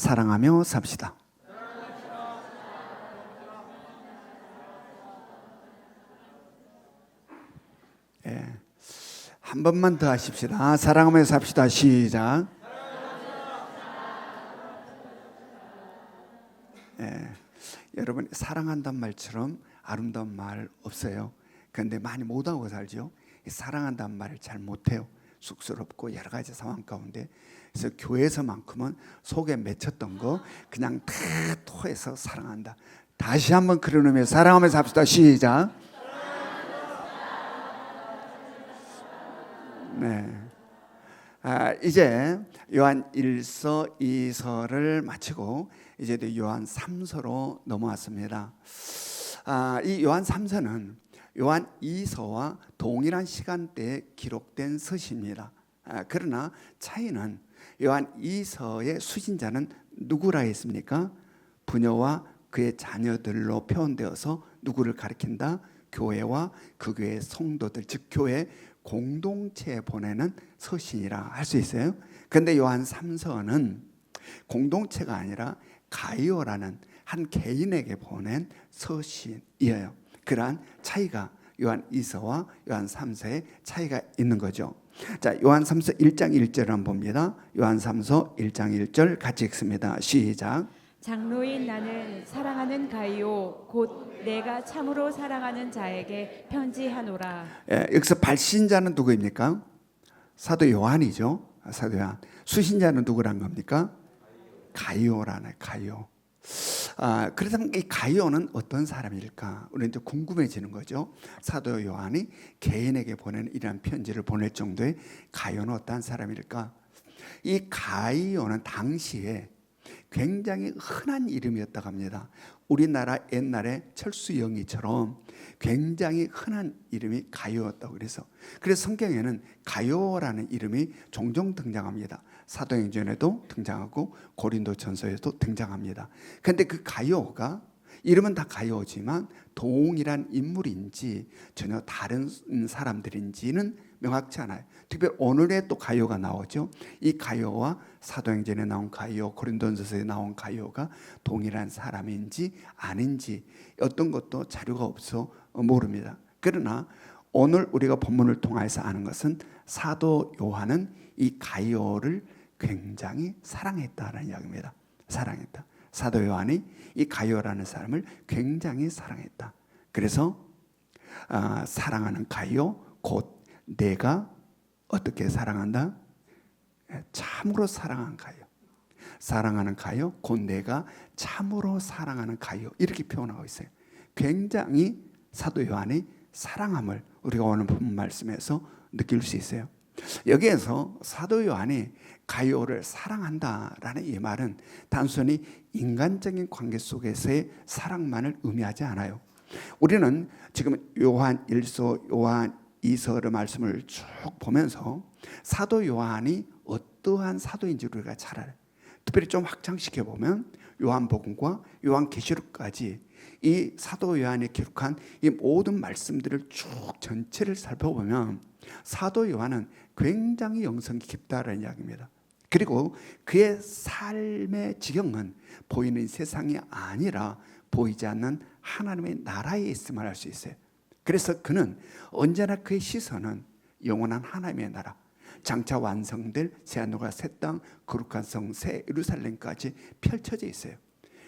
사랑하며 삽시다. 예, 한 번만 더 하십시다. 사랑하며 삽시다. 시작. 예, 여러분 사랑한다는 말처럼 아름다운 말 없어요. 그런데 많이 못하고 살죠. 사랑한다는 말을 잘 못해요. 쑥스럽고 여러 가지 상황 가운데. 그래서 교회에서만큼은 속에 맺혔던 거 그냥 다 토해서 사랑한다. 다시 한번 그런 의미에 사랑하며 삽시다. 시작. 네. 이제 요한 1서 2서를 마치고 이제 요한 3서로 넘어왔습니다. 이 요한 3서는 요한 2서와 동일한 시간대에 기록된 서시입니다. 그러나 차이는 요한 2서의 수신자는 누구라 했습니까? 부녀와 그의 자녀들로 표현되어서 누구를 가리킨다? 교회와 그 교회의 성도들, 즉 교회 공동체에 보내는 서신이라 할 수 있어요. 그런데 요한 3서는 공동체가 아니라 가이오라는 한 개인에게 보낸 서신이에요. 그러한 차이가 요한 2서와 요한 3서의 차이가 있는 거죠. 자, 요한 3서 1장 1절 한번 봅니다. 요한 3서 1장 1절 같이 읽습니다. 시작. 장로인 나는 사랑하는 가이오 곧 내가 참으로 사랑하는 자에게 편지하노라. 여기서 발신자는 누구입니까? 사도 요한이죠. 사도 요한. 수신자는 누구란 겁니까? 가이오라네. 가이오. 그렇다면 이 가이오는 어떤 사람일까? 우리는 이제 궁금해지는 거죠. 사도 요한이 개인에게 보내는 이러한 편지를 보낼 정도의 가이오는 어떤 사람일까? 이 가이오는 당시에 굉장히 흔한 이름이었다고 합니다. 우리나라 옛날에 철수영이처럼 굉장히 흔한 이름이 가이오였다고 그래서 성경에는 가이오라는 이름이 종종 등장합니다. 사도행전에도 등장하고 고린도전서에도 등장합니다. 그런데 그 가이오가 이름은 다 가이오지만 동일한 인물인지 전혀 다른 사람들인지는 명확치 않아요. 특별히 오늘에 또 가이오가 나오죠. 이 가이오와 사도행전에 나온 가이오, 고린도전서에 나온 가이오가 동일한 사람인지 아닌지 어떤 것도 자료가 없어 모릅니다. 그러나 오늘 우리가 본문을 통해서 아는 것은 사도 요한은 이 가이오를 굉장히 사랑했다는 이야기입니다. 사랑했다. 사도 요한이 이 가이오라는 사람을 굉장히 사랑했다. 그래서 사랑하는 가이오 곧 내가 어떻게 사랑한다? 참으로 사랑한 가이오. 사랑하는 가이오 곧 내가 참으로 사랑하는 가이오 이렇게 표현하고 있어요. 굉장히 사도 요한이 사랑함을 우리가 오늘 본 말씀에서 느낄 수 있어요. 여기에서 사도 요한이 가이오를 사랑한다라는 이 말은 단순히 인간적인 관계 속에서의 사랑만을 의미하지 않아요. 우리는 지금 요한 1서, 요한 2서의 말씀을 쭉 보면서 사도 요한이 어떠한 사도인지 우리가 잘 알아요. 특별히 좀 확장시켜 보면 요한복음과 요한계시록까지 이 사도 요한이 기록한 이 모든 말씀들을 쭉 전체를 살펴보면 사도 요한은 굉장히 영성이 깊다라는 이야기입니다. 그리고 그의 삶의 지경은 보이는 세상이 아니라 보이지 않는 하나님의 나라에 있음을 알 수 있어요. 그래서 그는 언제나 그의 시선은 영원한 하나님의 나라, 장차 완성될 새하늘과 새 땅, 거룩한 성, 새 예루살렘까지 펼쳐져 있어요.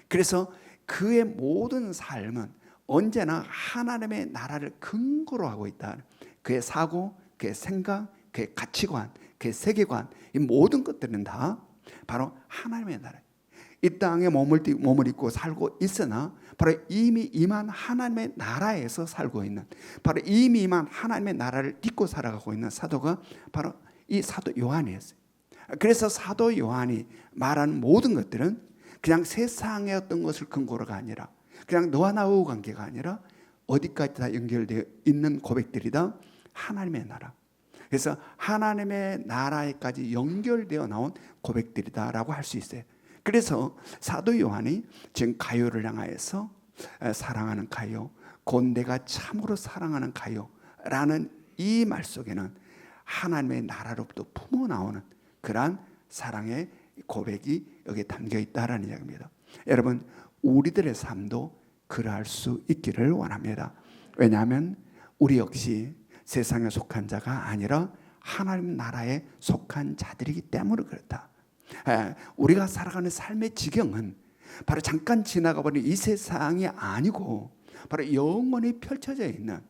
그래서 그의 모든 삶은 언제나 하나님의 나라를 근거로 하고 있다. 그의 사고, 그의 생각, 그의 가치관, 그의 세계관, 이 모든 것들은 다 바로 하나님의 나라. 이 땅에 몸을 입고 살고 있으나 바로 이미 임한 하나님의 나라에서 살고 있는, 바로 이미 임한 하나님의 나라를 딛고 살아가고 있는 사도가 바로 이 사도 요한이었어요. 그래서 사도 요한이 말하는 모든 것들은 그냥 세상의 어떤 것을 근거로가 아니라, 그냥 너와 나의 관계가 아니라 어디까지 다 연결되어 있는 고백들이다. 하나님의 나라. 그래서 하나님의 나라에까지 연결되어 나온 고백들이다라고 할 수 있어요. 그래서 사도 요한이 지금 가요를 향하여서 사랑하는 가요, 곧 내가 참으로 사랑하는 가요라는 이 말 속에는 하나님의 나라로부터 품어 나오는 그러한 사랑의 고백이 여기에 담겨 있다라는 이야기입니다. 여러분, 우리들의 삶도 그러할 수 있기를 원합니다. 왜냐하면 우리 역시 세상에 속한 자가 아니라 하나님 나라에 속한 자들이기 때문에 그렇다. 우리가 살아가는 삶의 지경은 바로 잠깐 지나가 버린 이 세상이 아니고 바로 영원히 펼쳐져 있는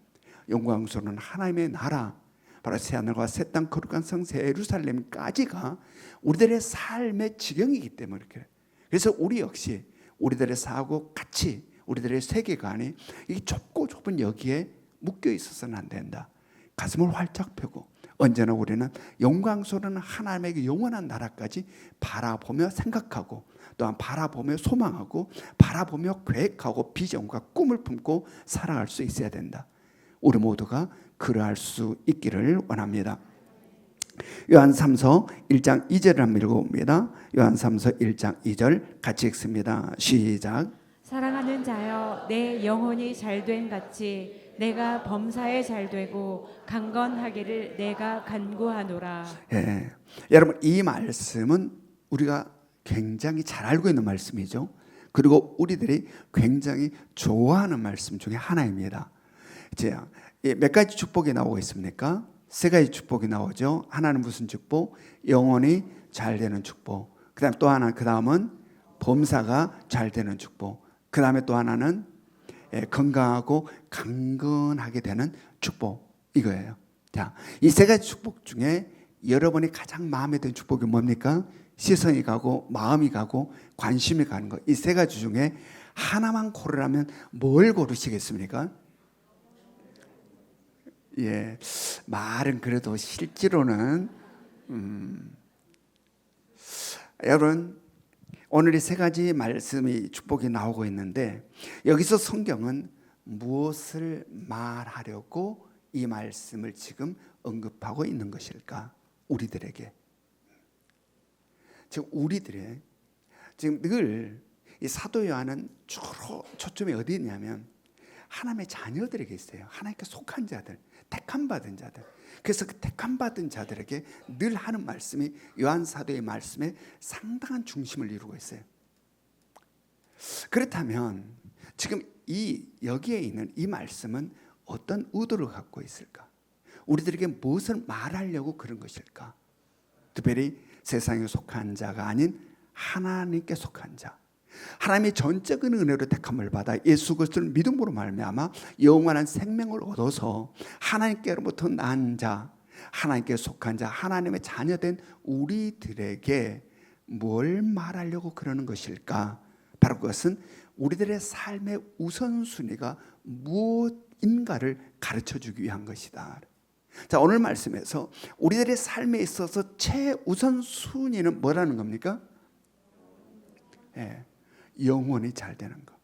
영광스러운 하나님의 나라, 바로 새하늘과 새 땅 거룩한 성 새 예루살렘까지가 우리들의 삶의 지경이기 때문에 그래요. 그래서 우리 역시 우리들의 사고 가치, 우리들의 세계관이 이 좁고 좁은 여기에 묶여 있어서는 안 된다. 가슴을 활짝 펴고 언제나 우리는 영광스러운 하나님의 영원한 나라까지 바라보며 생각하고 또한 바라보며 소망하고 바라보며 계획하고 비전과 꿈을 품고 살아갈 수 있어야 된다. 우리 모두가 그러할 수 있기를 원합니다. 요한3서 1장 2절을 한번 읽어봅니다. 요한3서 1장 2절 같이 읽습니다. 시작. 사랑하는 자여, 내 영혼이 잘된 같이 내가 범사에 잘되고 강건하기를 내가 간구하노라. 예, 여러분 이 말씀은 우리가 굉장히 잘 알고 있는 말씀이죠. 그리고 우리들이 굉장히 좋아하는 말씀 중에 하나입니다. 이제 몇 가지 축복이 나오고 있습니까? 세 가지 축복이 나오죠. 하나는 무슨 축복? 영혼이 잘 되는 축복. 그다음 또 하나, 그다음은 범사가 잘 되는 축복. 그다음에 또 하나는 건강하고 강건하게 되는 축복, 이거예요. 자, 이 세 가지 축복 중에 여러분이 가장 마음에 드는 축복이 뭡니까? 시선이 가고 마음이 가고 관심이 가는 것. 이 세 가지 중에 하나만 고르라면 뭘 고르시겠습니까? 예, 말은 그래도 실제로는 여러분 오늘 이 세 가지 말씀이 축복이 나오고 있는데 여기서 성경은 무엇을 말하려고 이 말씀을 지금 언급하고 있는 것일까? 우리들에게. 지금 우리들의 지금 늘 이 사도 요한은 주로 초점이 어디 있냐면 하나님의 자녀들에게 있어요. 하나님께 속한 자들, 택함 받은 자들. 그래서 그 택함 받은 자들에게 늘 하는 말씀이 요한 사도의 말씀에 상당한 중심을 이루고 있어요. 그렇다면 지금 이 여기에 있는 이 말씀은 어떤 의도를 갖고 있을까? 우리들에게 무엇을 말하려고 그런 것일까? 특별히 세상에 속한 자가 아닌 하나님께 속한 자, 하나님의 전적인 은혜로 택함을 받아 예수 그리스도를 믿음으로 말미암아 영원한 생명을 얻어서 하나님께로부터 난 자, 하나님께 속한 자, 하나님의 자녀된 우리들에게 뭘 말하려고 그러는 것일까? 바로 그것은 우리들의 삶의 우선순위가 무엇인가를 가르쳐주기 위한 것이다. 자, 오늘 말씀에서 우리들의 삶에 있어서 최우선순위는 뭐라는 겁니까? 영혼이 잘 되는 것.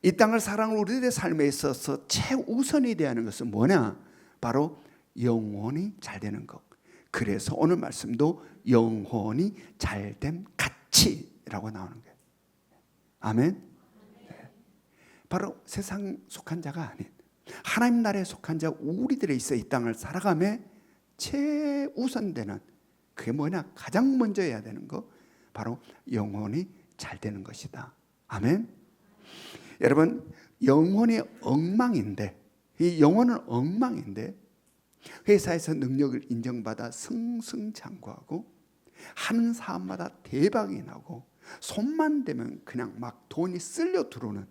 이 땅을 살아가는 우리들의 삶에 있어서 최우선이 되어야 하는 것은 뭐냐? 바로 영혼이 잘 되는 것. 그래서 오늘 말씀도 영혼이 잘됨 같이라고 나오는 거예요. 아멘. 네. 바로 세상 속한 자가 아닌 하나님 나라에 속한 자 우리들에 있어 이 땅을 살아가며 최우선되는 그게 뭐냐? 가장 먼저 해야 되는 거 바로 영혼이 잘 되는 것이다. 아멘. 여러분, 영혼이 엉망인데, 이 영혼은 엉망인데 회사에서 능력을 인정받아 승승장구하고 하는 사람마다 대박이 나고 손만 대면 그냥 막 돈이 쓸려 들어오는,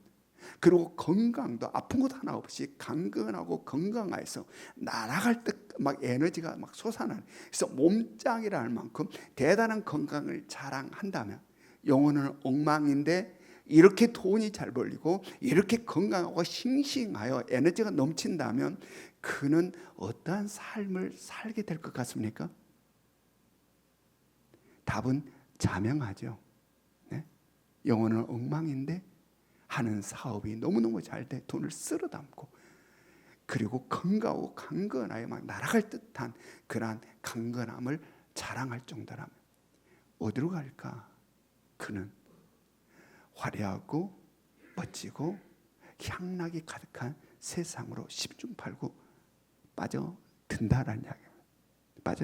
그리고 건강도 아픈 것 하나 없이 강건하고 건강해서 날아갈 때 막 에너지가 막 솟아나는, 그래서 몸짱이라 할 만큼 대단한 건강을 자랑한다면 영혼은 엉망인데 이렇게 돈이 잘 벌리고 이렇게 건강하고 싱싱하여 에너지가 넘친다면 그는 어떠한 삶을 살게 될 것 같습니까? 답은 자명하죠. 네? 영혼은 엉망인데 하는 사업이 너무너무 잘 돼 돈을 쓸어 담고 그리고 건강하고 강건하여 막 날아갈 듯한 그러한 강건함을 자랑할 정도라면 어디로 갈까? 그는 화려하고 멋지고 향락이 가득한 세상으로 10중 8구 빠져든다라는 이야기입니다.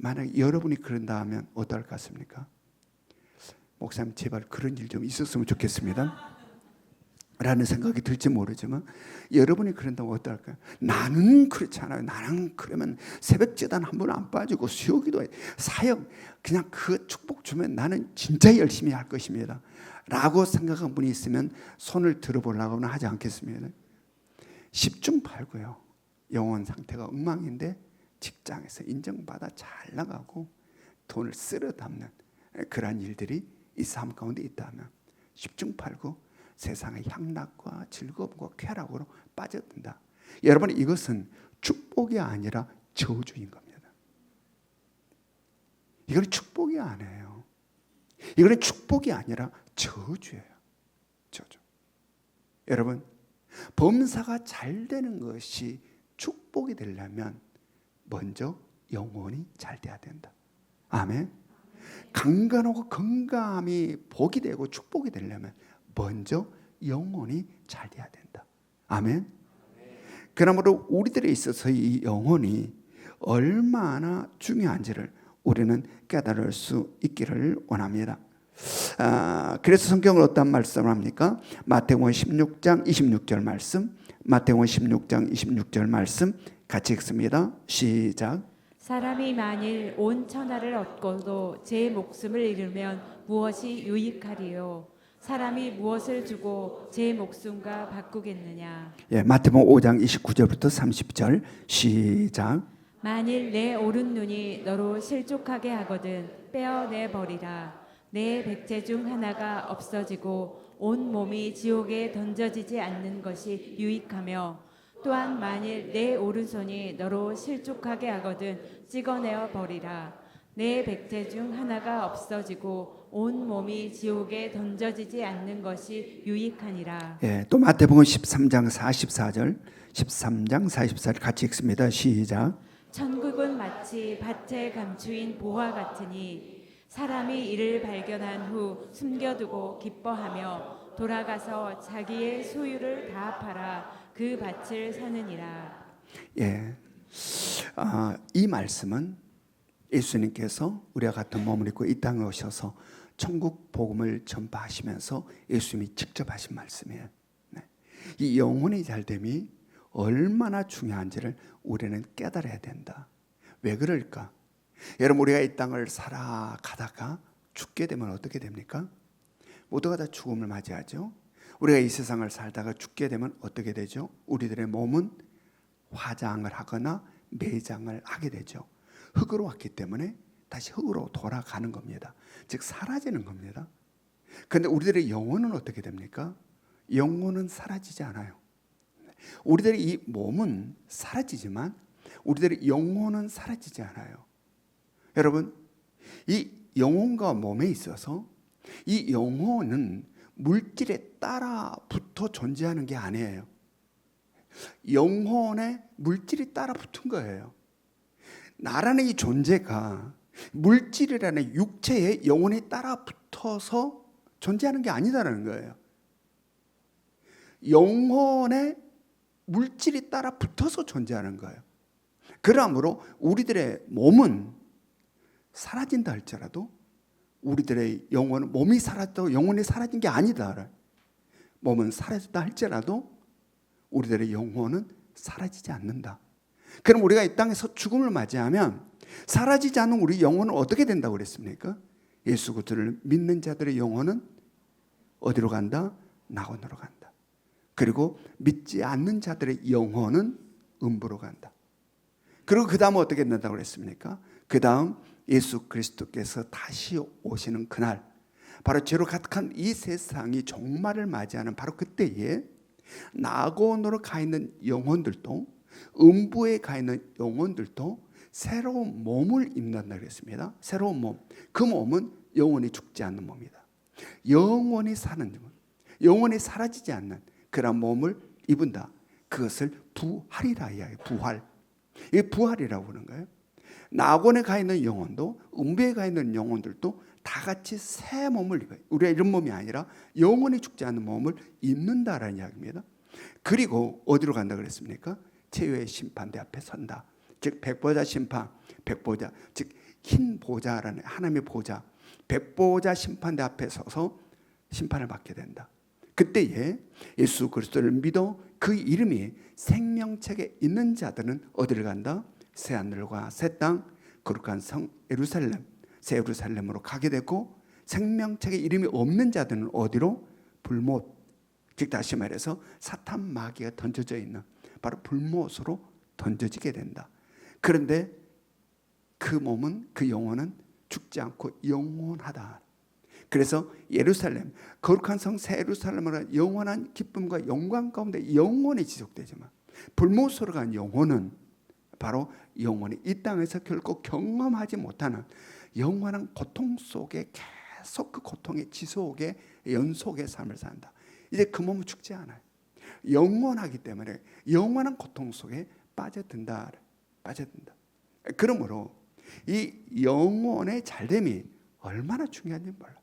만약 여러분이 그런다 하면 어떨 것 같습니까? 목사님 제발 그런 일 좀 있었으면 좋겠습니다 라는 생각이 들지 모르지만 여러분이 그런다면 어떨까요? 나는 그렇지 않아요. 나는 그러면 새벽제단 한 번 안 빠지고 수요기도 사역 그냥 그 축복 주면 나는 진짜 열심히 할 것입니다 라고 생각한 분이 있으면 손을 들어보려고는 하지 않겠습니다. 10중 8구요. 영혼 상태가 엉망인데 직장에서 인정받아 잘 나가고 돈을 쓸어 담는 그러한 일들이 이 삶 가운데 있다면 10중 8구 세상의 향락과 즐거움과 쾌락으로 빠져든다. 여러분 이것은 축복이 아니라 저주인 겁니다. 이건 축복이 아니에요. 이건 축복이 아니라 저주예요. 저주. 여러분 범사가 잘 되는 것이 축복이 되려면 먼저 영혼이 잘 돼야 된다. 아멘. 강건하고 건강함이 복이 되고 축복이 되려면 먼저 영혼이 잘 돼야 된다. 아멘. 그러므로 우리들에 있어서 이 영혼이 얼마나 중요한지를 우리는 깨달을 수 있기를 원합니다. 그래서 성경을 어떤 말씀을 합니까? 마태복음 16장 26절 말씀, 마태복음 16장 26절 말씀 같이 읽습니다. 시작. 사람이 만일 온 천하를 얻고도 제 목숨을 잃으면 무엇이 유익하리요? 사람이 무엇을 주고 제 목숨과 바꾸겠느냐? 예, 마태복음 5장 29절부터 30절 시작. 만일 내 오른 눈이 너로 실족하게 하거든 빼어내 버리라. 내 백제 중 하나가 없어지고 온 몸이 지옥에 던져지지 않는 것이 유익하며 또한 만일 내 오른손이 너로 실족하게 하거든 찍어내어 버리라. 내 백제 중 하나가 없어지고 온 몸이 지옥에 던져지지 않는 것이 유익하니라. 예, 또 마태복음 13장 44절 13장 44절 같이 읽습니다. 시작. 천국은 마치 밭에 감추인 보화 같으니 사람이 이를 발견한 후 숨겨두고 기뻐하며 돌아가서 자기의 소유를 다 팔아 그 밭을 사느니라. 예, 이 말씀은 예수님께서 우리와 같은 몸을 입고 이 땅에 오셔서 천국 복음을 전파하시면서 예수님이 직접 하신 말씀이에요. 네. 이 영혼의 잘됨이 얼마나 중요한지를 우리는 깨달아야 된다. 왜 그럴까? 여러분 우리가 이 땅을 살아가다가 죽게 되면 어떻게 됩니까? 모두가 다 죽음을 맞이하죠. 우리가 이 세상을 살다가 죽게 되면 어떻게 되죠? 우리들의 몸은 화장을 하거나 매장을 하게 되죠. 흙으로 왔기 때문에 다시 흙으로 돌아가는 겁니다. 즉 사라지는 겁니다. 그런데 우리들의 영혼은 어떻게 됩니까? 영혼은 사라지지 않아요. 우리들의 이 몸은 사라지지만 우리들의 영혼은 사라지지 않아요. 여러분 이 영혼과 몸에 있어서 이 영혼은 물질에 따라 붙어 존재하는 게 아니에요. 영혼에 물질이 따라 붙은 거예요. 나라는 이 존재가 물질이라는 육체에 영혼이 따라 붙어서 존재하는 게 아니다라는 거예요. 영혼에 물질이 따라 붙어서 존재하는 거예요. 그러므로 우리들의 몸은 사라진다 할지라도 우리들의 영혼은 몸이 사라졌다고 영혼이 사라진 게 아니다. 몸은 사라졌다 할지라도 우리들의 영혼은 사라지지 않는다. 그럼 우리가 이 땅에서 죽음을 맞이하면 사라지지 않은 우리 영혼은 어떻게 된다고 그랬습니까? 예수 그리스도를 믿는 자들의 영혼은 어디로 간다? 낙원으로 간다. 그리고 믿지 않는 자들의 영혼은 음부로 간다. 그리고 그 다음 어떻게 된다고 그랬습니까? 그 다음 예수 그리스도께서 다시 오시는 그날, 바로 죄로 가득한 이 세상이 종말을 맞이하는 바로 그때에 낙원으로 가 있는 영혼들도 음부에 가 있는 영혼들도 새로운 몸을 입는다 그랬습니다. 새로운 몸. 그 몸은 영원히 죽지 않는 몸이다. 영원히 사는 몸. 영원히 사라지지 않는 그런 몸을 입은다. 그것을 부활이라 이야기해요. 부활. 이게 부활이라고 하는 거예요. 낙원에 가 있는 영혼도 음부에 가 있는 영혼들도 다 같이 새 몸을 입어요. 우리가 이런 몸이 아니라 영원히 죽지 않는 몸을 입는다라는 이야기입니다. 그리고 어디로 간다 그랬습니까? 최후의 심판대 앞에 선다. 즉 백보자 심판, 백보자. 즉 흰 보좌라는 하나님의 보좌, 백보좌 심판대 앞에 서서 심판을 받게 된다. 그때에 예수 그리스도를 믿어 그 이름이 생명책에 있는 자들은 어디를 간다? 새 하늘과 새 땅, 거룩한 성 예루살렘, 새 예루살렘으로 가게 되고, 생명책에 이름이 없는 자들은 어디로? 불못, 즉 다시 말해서 사탄 마귀가 던져져 있는 바로 불못으로 던져지게 된다. 그런데 그 몸은, 그 영혼은 죽지 않고 영원하다. 그래서 예루살렘, 거룩한 성 새 예루살렘으로 영원한 기쁨과 영광 가운데 영원히 지속되지만, 불못으로 간 영혼은 바로 영원히 이 땅에서 결코 경험하지 못하는 영원한 고통 속에 계속 그 고통의 지속의 연속의 삶을 산다. 이제 그 몸은 죽지 않아요. 영원하기 때문에 영원한 고통 속에 빠져든다. 그러므로 이 영혼의 잘됨이 얼마나 중요한지 몰라.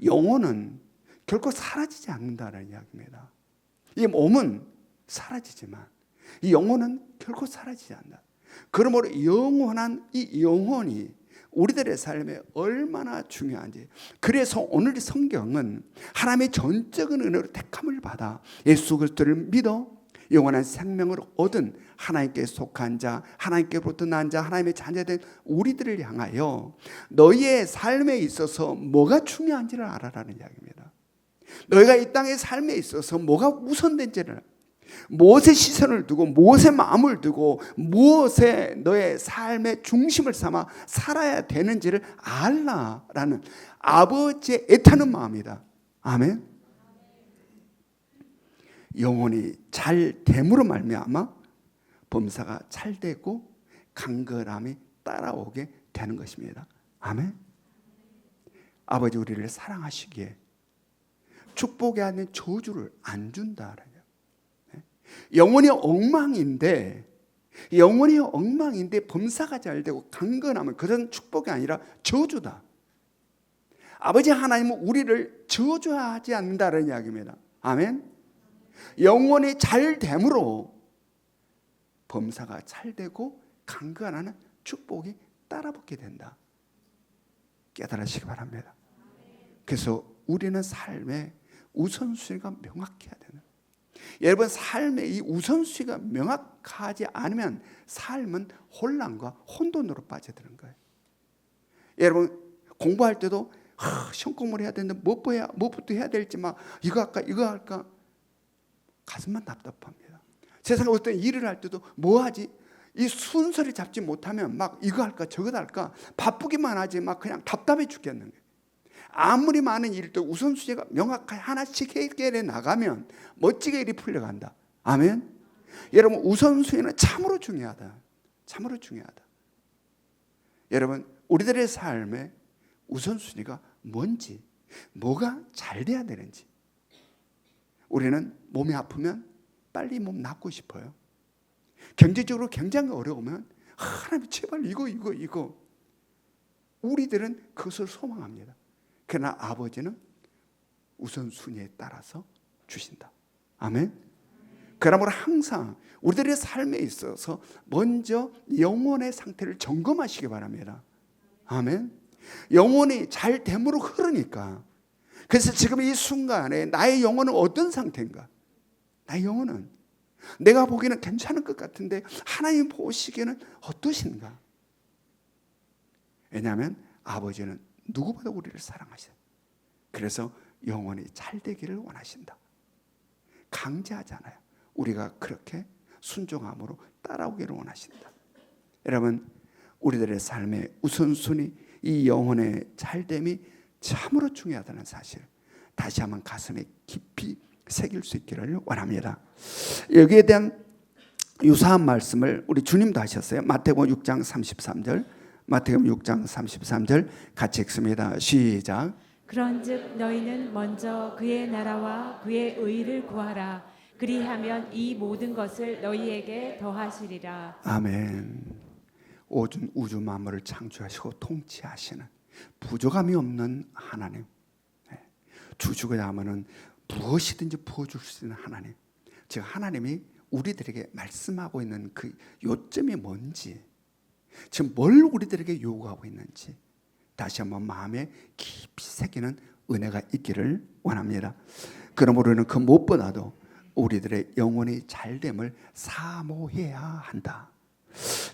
영혼은 결코 사라지지 않는다는 이야기입니다. 이 몸은 사라지지만 이 영혼은 결코 사라지지 않는다. 그러므로 영원한 이 영혼이 우리들의 삶에 얼마나 중요한지. 그래서 오늘 성경은 하나님의 전적인 은혜로 택함을 받아 예수 그리스도를 믿어 영원한 생명을 얻은 하나님께 속한 자, 하나님께로부터 난 자, 하나님의 자녀된 우리들을 향하여 너희의 삶에 있어서 뭐가 중요한지를 알아라는 이야기입니다. 너희가 이 땅의 삶에 있어서 뭐가 우선된지를, 무엇에 시선을 두고 무엇에 마음을 두고 무엇에 너의 삶의 중심을 삼아 살아야 되는지를 알라라는 아버지의 애타는 마음이다. 아멘. 영혼이 잘 됨으로 말미암아 범사가 잘 되고 강건함이 따라오게 되는 것입니다. 아멘. 아버지 우리를 사랑하시기에 축복이 아닌 저주를 안 준다. 영혼이 엉망인데 범사가 잘 되고 강건하면 그런 축복이 아니라 저주다. 아버지 하나님은 우리를 저주하지 않는다는 이야기입니다. 아멘. 영혼이 잘 됨으로 범사가 잘 되고 강건하는 축복이 따라붙게 된다. 깨달으시기 바랍니다. 그래서 우리는 삶의 우선순위가 명확해야 되는, 여러분 삶의 이 우선순위가 명확하지 않으면 삶은 혼란과 혼돈으로 빠져드는 거예요. 여러분 공부할 때도 시험 공부를 해야 되는데 무엇부터 해야 될지 막 이거 할까 가슴만 답답합니다. 세상에 어떤 일을 할 때도 뭐 하지? 이 순서를 잡지 못하면 막 이거 할까 저거 할까 바쁘기만 하지 막 그냥 답답해 죽겠는 거예요. 아무리 많은 일도 우선순위가 명확하게 하나씩 해결해 나가면 멋지게 일이 풀려간다. 아멘. 여러분 우선순위는 참으로 중요하다. 참으로 중요하다. 여러분 우리들의 삶의 우선순위가 뭔지, 뭐가 잘 돼야 되는지. 우리는 몸이 아프면 빨리 몸 낫고 싶어요. 경제적으로 굉장히 어려우면 하나님 제발 이거 우리들은 그것을 소망합니다. 그러나 아버지는 우선순위에 따라서 주신다. 아멘. 그러므로 항상 우리들의 삶에 있어서 먼저 영혼의 상태를 점검하시기 바랍니다. 아멘. 영혼이 잘 됨으로 흐르니까. 그래서 지금 이 순간에 나의 영혼은 어떤 상태인가? 나의 영혼은 내가 보기에는 괜찮은 것 같은데 하나님 보시기에는 어떠신가? 왜냐하면 아버지는 누구보다 우리를 사랑하셔요. 그래서 영혼이 잘 되기를 원하신다. 강제하잖아요. 우리가 그렇게 순종함으로 따라오기를 원하신다. 여러분 우리들의 삶의 우선순위, 이 영혼의 잘됨이 참으로 중요하다는 사실 다시 한번 가슴에 깊이 새길 수 있기를 원합니다. 여기에 대한 유사한 말씀을 우리 주님도 하셨어요. 마태복음 6장 33절, 마태복음 6장 33절 같이 읽습니다. 시작. 그런즉 너희는 먼저 그의 나라와 그의 의를 구하라. 그리하면 이 모든 것을 너희에게 더하시리라. 아멘. 우주 만물을 창조하시고 통치하시는 부족함이 없는 하나님, 주시고자 하면은 무엇이든지 부어줄 수 있는 하나님, 즉 하나님이 우리들에게 말씀하고 있는 그 요점이 뭔지, 지금 뭘 우리들에게 요구하고 있는지 다시 한번 마음에 깊이 새기는 은혜가 있기를 원합니다. 그러므로는 그 무엇보다도 우리들의 영혼이 잘됨을 사모해야 한다.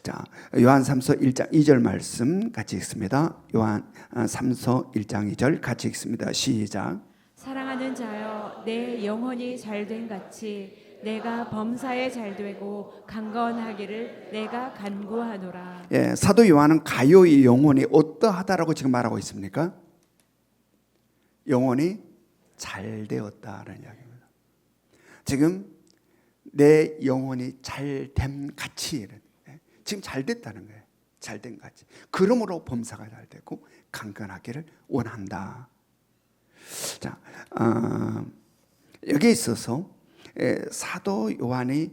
자, 요한삼서 1장 2절 말씀 같이 읽습니다. 요한삼서 1장 2절 같이 읽습니다. 시작. 사랑하는 자여, 내 영혼이 잘된 같이 내가 범사에 잘되고 강건하기를 내가 간구하노라. 예, 사도 요한은 가요의 영혼이 어떠하다라고 지금 말하고 있습니까? 영혼이 잘되었다라는 이야기입니다. 지금 내 영혼이 잘됨 같이, 지금 잘됐다는 거예요. 잘된 같이. 그러므로 범사가 잘되고 강건하기를 원한다. 자, 여기에 있어서 사도 요한이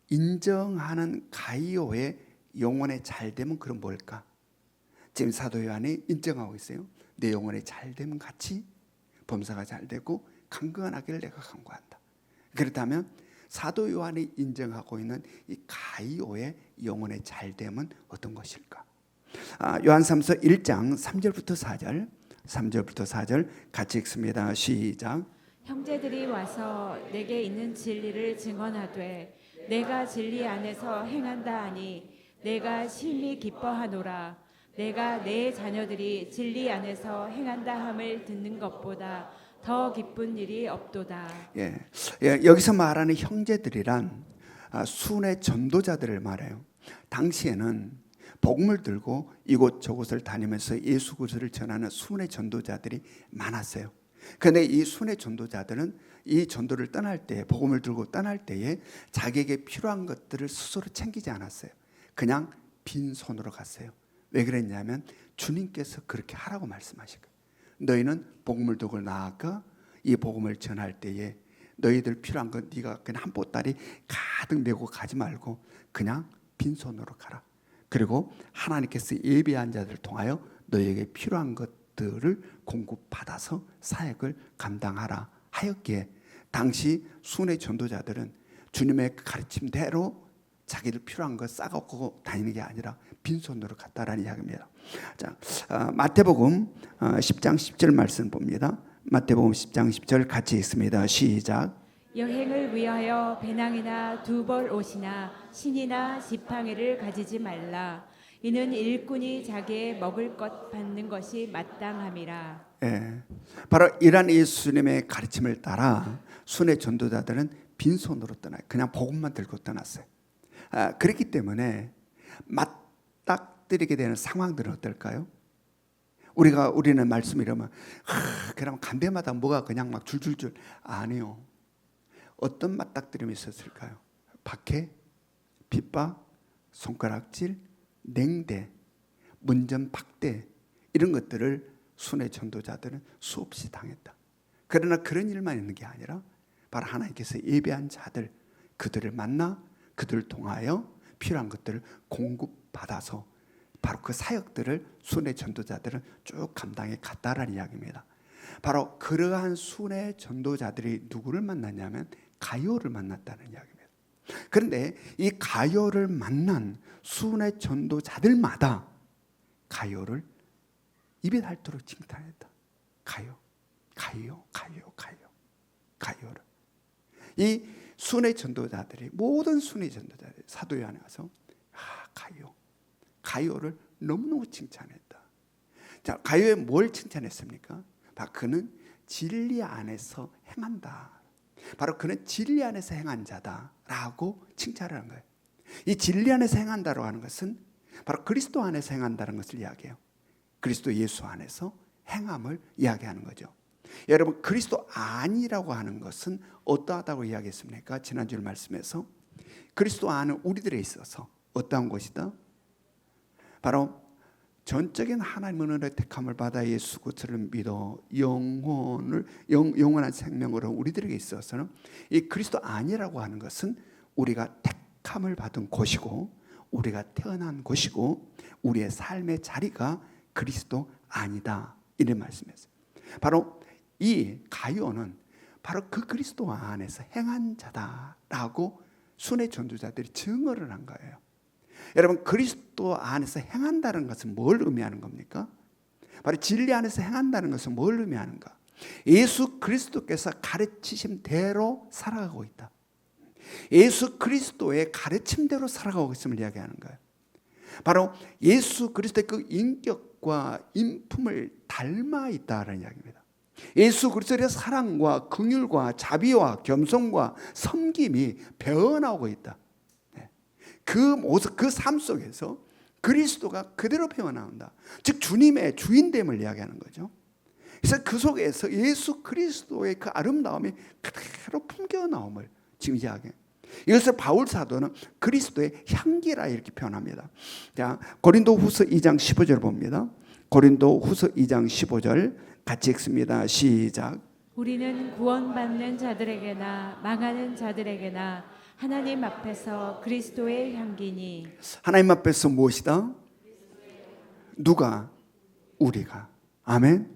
인정하는 가이오의 영혼의 잘됨은 그럼 뭘까? 지금 사도 요한이 인정하고 있어요. 내 영혼의 잘됨 같이 범사가 잘되고 강건하기를 내가 간구한다. 그렇다면 사도 요한이 인정하고 있는 이 가이오의 영혼의 잘됨은 어떤 것일까? 요한삼서 1장 3절부터 4절, 3절부터 4절 같이 읽습니다. 시작. 형제들이 와서 내게 있는 진리를 증언하되 내가 진리 안에서 행한다 하니 내가 심히 기뻐하노라. 내가 내 자녀들이 진리 안에서 행한다 함을 듣는 것보다 더 기쁜 일이 없도다. 여기서 말하는 형제들이란 순회 전도자들을 말해요. 당시에는 복음을 들고 이곳저곳을 다니면서 예수 그리스도를 전하는 순회 전도자들이 많았어요. 그런데 이 순회 전도자들은 이 전도를 떠날 때, 복음을 들고 떠날 때에 자기에게 필요한 것들을 스스로 챙기지 않았어요. 그냥 빈손으로 갔어요. 왜 그랬냐면 주님께서 그렇게 하라고 말씀하신 거예요. 너희는 복음을 들고 나아가 이 복음을 전할 때에 너희들 필요한 건 네가 그냥 한 보따리 가득 메고 가지 말고 그냥 빈손으로 가라. 그리고 하나님께서 예비한 자들을 통하여 너희에게 필요한 것들을 공급받아서 사역을 감당하라 하였기에 당시 순회 전도자들은 주님의 가르침대로 자기들 필요한 거 싸갖고 다니는 게 아니라 빈손으로 갔다라는 이야기입니다. 자, 마태복음 10장 10절 말씀 봅니다. 마태복음 10장 10절 같이 읽습니다. 시작. 여행을 위하여 배낭이나 두벌 옷이나 신이나 지팡이를 가지지 말라. 이는 일꾼이 자기의 먹을 것 받는 것이 마땅함이라. 바로 이런 예수님의 가르침을 따라 순회 전도자들은 빈손으로 떠나요. 그냥 복음만 들고 떠났어요. 그렇기 때문에 맞닥뜨리게 되는 상황들은 어떨까요? 우리는 말씀 이러면 그러면 간배마다 뭐가 그냥 막 줄줄줄 아니요. 어떤 맞닥뜨림이 있었을까요? 박해, 핍박, 손가락질, 냉대, 문전박대 이런 것들을 순회 전도자들은 수없이 당했다. 그러나 그런 일만 있는 게 아니라 바로 하나님께서 예배한 자들 그들을 만나 그들을 통하여 필요한 것들을 공급받아서 바로 그 사역들을 순회 전도자들은 쭉 감당해 갔다라는 이야기입니다. 바로 그러한 순회 전도자들이 누구를 만났냐면 가요를 만났다는 이야기입니다. 그런데 이 가요를 만난 순회 전도자들마다 가요를 입에 닳도록 칭찬했다. 가요를. 이 순회 전도자들이 모든 순회 전도자들이 사도 요한에 와서 가요를 너무너무 칭찬했다. 자, 가요에 뭘 칭찬했습니까? 바로 그는 진리 안에서 행한다. 바로 그는 진리 안에서 행한 자다라고 칭찬을 한 거예요. 이 진리 안에서 행한다라고 하는 것은 바로 그리스도 안에서 행한다는 것을 이야기해요. 그리스도 예수 안에서 행함을 이야기하는 거죠. 여러분 그리스도 아니라고 하는 것은 어떠하다고 이야기했습니까? 지난주 말씀에서 그리스도 안은 우리들에 있어서 어떠한 것이다? 바로 전적인 하나님의 은혜의 택함을 받아 예수 그리스도를 믿어 영원한 생명으로 우리들에게 있어서는 이 그리스도 아니라고 하는 것은 우리가 택함을 받은 곳이고 우리가 태어난 곳이고 우리의 삶의 자리가 그리스도 아니다 이런 말씀이었어요. 바로 이 가요는 바로 그 그리스도 안에서 행한 자다라고 순회 전도자들이 증언을 한 거예요. 여러분, 그리스도 안에서 행한다는 것은 뭘 의미하는 겁니까? 바로 진리 안에서 행한다는 것은 뭘 의미하는가? 예수 그리스도께서 가르치신 대로 살아가고 있다. 예수 그리스도의 가르침대로 살아가고 있음을 이야기하는 거예요. 바로 예수 그리스도의 그 인격과 인품을 닮아 있다는 이야기입니다. 예수 그리스도의 사랑과 긍휼과 자비와 겸손과 섬김이 배어나오고 있다. 그 모습, 그 삶 속에서 그리스도가 그대로 배어나온다. 즉 주님의 주인됨을 이야기하는 거죠. 그래서 그 속에서 예수 그리스도의 그 아름다움이 그대로 품겨 나옴을 지금 이야기해요. 이것을 바울 사도는 그리스도의 향기라 이렇게 표현합니다. 자, 고린도후서 2장 15절 봅니다. 고린도후서 2장 15절 같이 읽습니다. 시작. 우리는 구원받는 자들에게나 망하는 자들에게나 하나님 앞에서 그리스도의 향기니. 하나님 앞에서 무엇이다? 누가? 우리가. 아멘.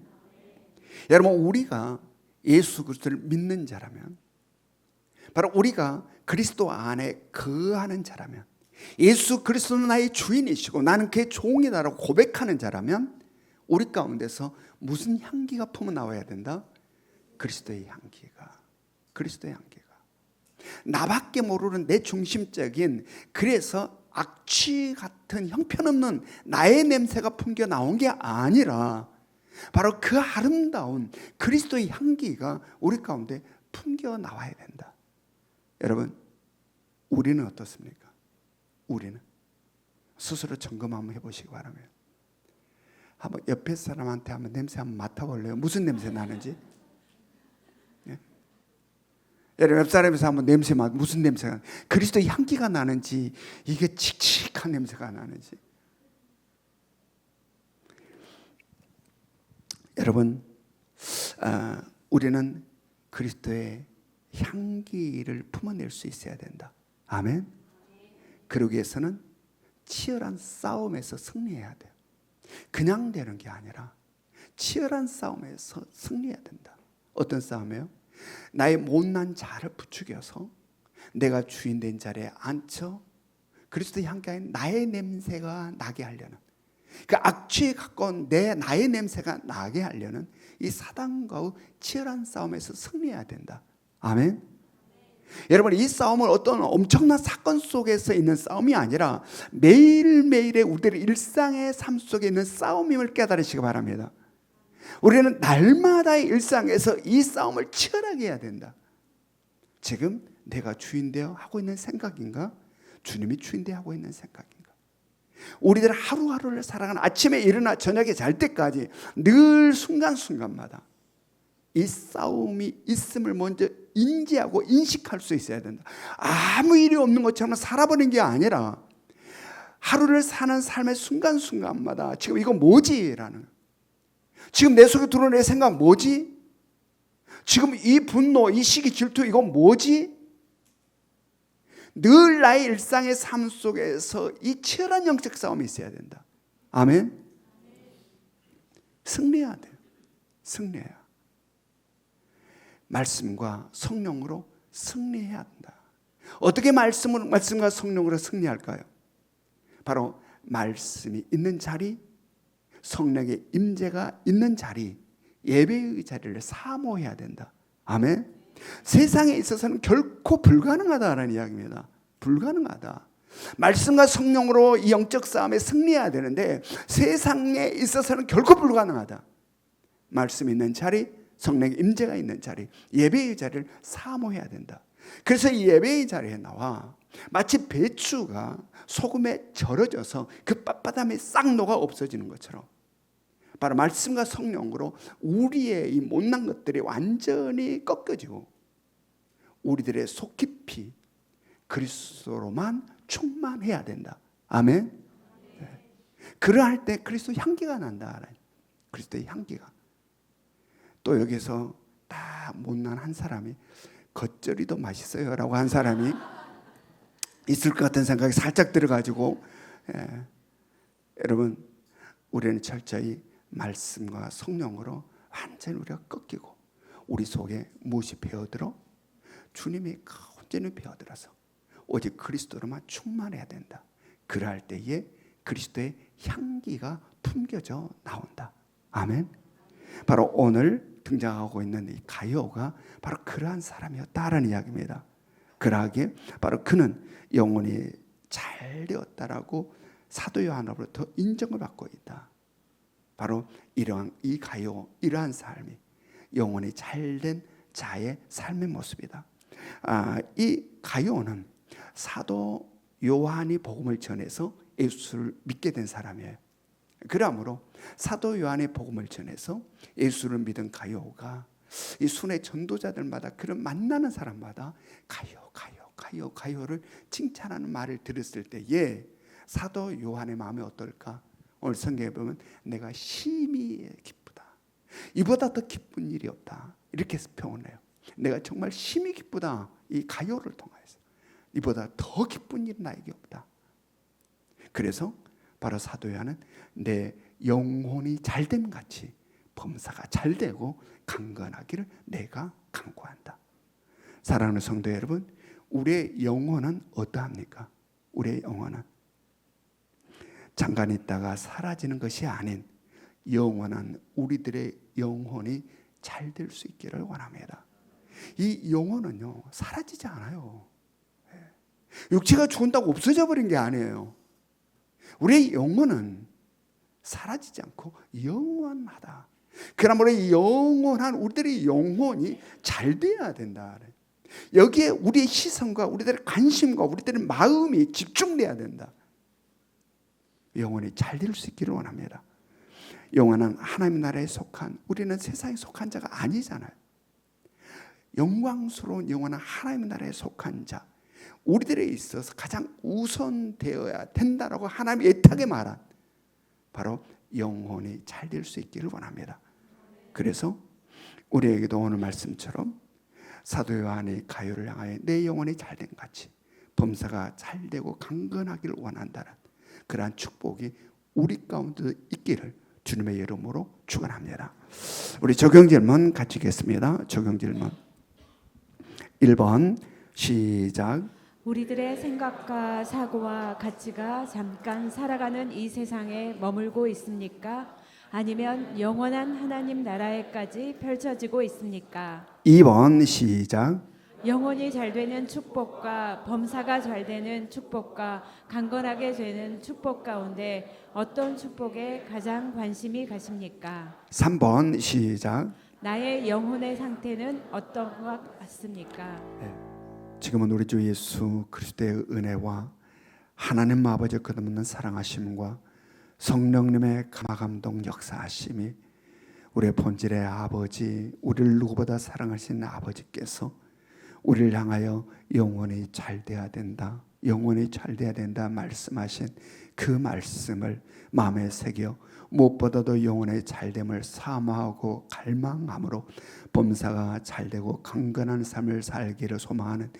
여러분, 우리가 예수 그리스도를 믿는 자라면, 바로 우리가 그리스도 안에 거하는 자라면, 예수 그리스도는 나의 주인이시고 나는 그의 종이다라고 고백하는 자라면, 우리 가운데서 무슨 향기가 품어 나와야 된다? 그리스도의 향기가. 그리스도의 향기가. 나밖에 모르는 내 중심적인, 그래서 악취 같은 형편없는 나의 냄새가 풍겨 나온 게 아니라 바로 그 아름다운 그리스도의 향기가 우리 가운데 풍겨 나와야 된다. 여러분, 우리는 어떻습니까? 우리는 스스로 점검 한번 해보시기 바랍니다. 한번 옆에 사람한테 한번 냄새 한번 맡아볼래요? 무슨 냄새 나는지? 예? 여러분, 옆 사람에서 한번 냄새 무슨 냄새가, 그리스도의 향기가 나는지, 이게 칙칙한 냄새가 나는지. 여러분, 우리는 그리스도의 향기를 품어낼 수 있어야 된다. 아멘. 그러기 위해서는 치열한 싸움에서 승리해야 돼요. 그냥 되는 게 아니라 치열한 싸움에서 승리해야 된다. 어떤 싸움이에요? 나의 못난 자를 부추겨서 내가 주인된 자리에 앉혀 그리스도의 향기가 나의 냄새가 나게 하려는, 그 악취에 가까운 나의 냄새가 나게 하려는 이 사단과의 치열한 싸움에서 승리해야 된다. 아멘. 여러분, 이 싸움은 어떤 엄청난 사건 속에서 있는 싸움이 아니라 매일매일의 우리들의 일상의 삶 속에 있는 싸움임을 깨달으시기 바랍니다. 우리는 날마다의 일상에서 이 싸움을 치열하게 해야 된다. 지금 내가 주인되어 하고 있는 생각인가? 주님이 주인되어 하고 있는 생각인가? 우리들 하루하루를 살아가는, 아침에 일어나 저녁에 잘 때까지 늘 순간순간마다 이 싸움이 있음을 먼저 인지하고 인식할 수 있어야 된다. 아무 일이 없는 것처럼 살아버린 게 아니라 하루를 사는 삶의 순간순간마다 지금 이거 뭐지? 라는, 지금 내 속에 들어오는 내 생각 뭐지? 지금 이 분노, 이 시기, 질투, 이건 뭐지? 늘 나의 일상의 삶 속에서 이 치열한 영적 싸움이 있어야 된다. 아멘. 승리해야 돼요. 승리해야. 말씀과 성령으로 승리해야 한다. 어떻게 말씀과 성령으로 승리할까요? 바로 말씀이 있는 자리, 성령의 임재가 있는 자리, 예배의 자리를 사모해야 된다. 아멘. 세상에 있어서는 결코 불가능하다는 이야기입니다. 불가능하다. 말씀과 성령으로 이 영적 싸움에 승리해야 되는데 세상에 있어서는 결코 불가능하다. 말씀 있는 자리, 성령의 임재가 있는 자리, 예배의 자리를 사모해야 된다. 그래서 이 예배의 자리에 나와 마치 배추가 소금에 절여져서 그 빳빳함이 싹 녹아 없어지는 것처럼 바로 말씀과 성령으로 우리의 이 못난 것들이 완전히 꺾여지고 우리들의 속 깊이 그리스도로만 충만해야 된다. 아멘. 네. 그러할 때 그리스도 향기가 난다. 그리스도의 향기가. 또 여기서 다 못난 한 사람이 겉절이도 맛있어요 라고 한 사람이 있을 것 같은 생각이 살짝 들어가지고, 여러분, 우리는 철저히 말씀과 성령으로 완전히 우리가 꺾이고 우리 속에 무엇이 배어들어? 주님이 온전히 배어들어서 오직 그리스도로만 충만해야 된다. 그럴 때에 그리스도의 향기가 풍겨져 나온다. 아멘. 바로 오늘 등장하고 있는 이 가이오가 바로 그러한 사람이었다라는 이야기입니다. 그러하기에 바로 그는 영혼이 잘 되었다라고 사도 요한으로부터 인정을 받고 있다. 바로 이러한 이 가이오, 이러한 삶이 영혼이 잘된 자의 삶의 모습이다. 이 가이오는 사도 요한이 복음을 전해서 예수를 믿게 된 사람이에요. 그러므로 사도 요한의 복음을 전해서 예수를 믿은 가이오가 이 순회 전도자들마다 그를 만나는 사람마다 가이오를 칭찬하는 말을 들었을 때에 사도 요한의 마음이 어떨까? 오늘 성경에 보면 내가 심히 기쁘다. 이보다 더 기쁜 일이 없다. 이렇게 표현해요. 내가 정말 심히 기쁘다. 이 가이오를 통해서 이보다 더 기쁜 일은 나에게 없다. 그래서 바로 사도 요한은 내 영혼이 잘됨 같이 범사가 잘되고 강건하기를 내가 간구한다. 사랑하는 성도 여러분, 우리의 영혼은 어떠합니까? 우리의 영혼은 잠깐 있다가 사라지는 것이 아닌 영원한 우리들의 영혼이 잘 될 수 있기를 원합니다. 이 영혼은요 사라지지 않아요. 육체가 죽는다고 없어져 버린 게 아니에요. 우리의 영혼은 사라지지 않고 영원하다. 그러므로 이 영원한 우리들의 영혼이 잘 돼야 된다. 여기에 우리의 시선과 우리들의 관심과 우리들의 마음이 집중돼야 된다. 영혼이 잘 될 수 있기를 원합니다. 영혼은 하나님 나라에 속한, 우리는 세상에 속한 자가 아니잖아요. 영광스러운 영혼은 하나님 나라에 속한 자, 우리들에 있어서 가장 우선되어야 된다라고 하나님이 애타게 말한 바로 영혼이 잘 될 수 있기를 원합니다. 그래서 우리에게도 오늘 말씀처럼 사도 요한이 가요를 향하여 내 영혼이 잘된 같이 범사가 잘되고 강건하기를 원한다는 그러한 축복이 우리 가운데 있기를 주님의 이름으로 축원합니다. 우리 적용 질문 같이 읽겠습니다. 적용 질문 1번 시작. 우리들의 생각과 사고와 가치가 잠깐 살아가는 이 세상에 머물고 있습니까? 아니면 영원한 하나님 나라에까지 펼쳐지고 있습니까? 2번 시작. 영혼이 잘 되는 축복과 범사가 잘 되는 축복과 강건하게 되는 축복 가운데 어떤 축복에 가장 관심이 가십니까? 3번 시작. 나의 영혼의 상태는 어떤 것 같습니까? 지금은 우리 주 예수 그리스도의 은혜와 하나님 아버지의 끝없는 사랑하심과 성령님의 감화감동 역사하심이 우리의 본질의 아버지, 우리를 누구보다 사랑하시는 아버지께서 우리를 향하여 영혼이 잘 돼야 된다, 영혼이 잘 돼야 된다 말씀하신 그 말씀을 마음에 새겨 무엇보다도 영혼의 잘됨을 사모하고 갈망함으로 범사가 잘되고 강건한 삶을 살기를 소망하는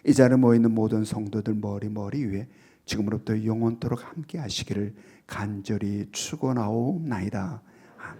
이 자리에 모여있는 모든 성도들 머리 위에 지금으로부터 영원토록 함께 하시기를 간절히 축원하옵나이다.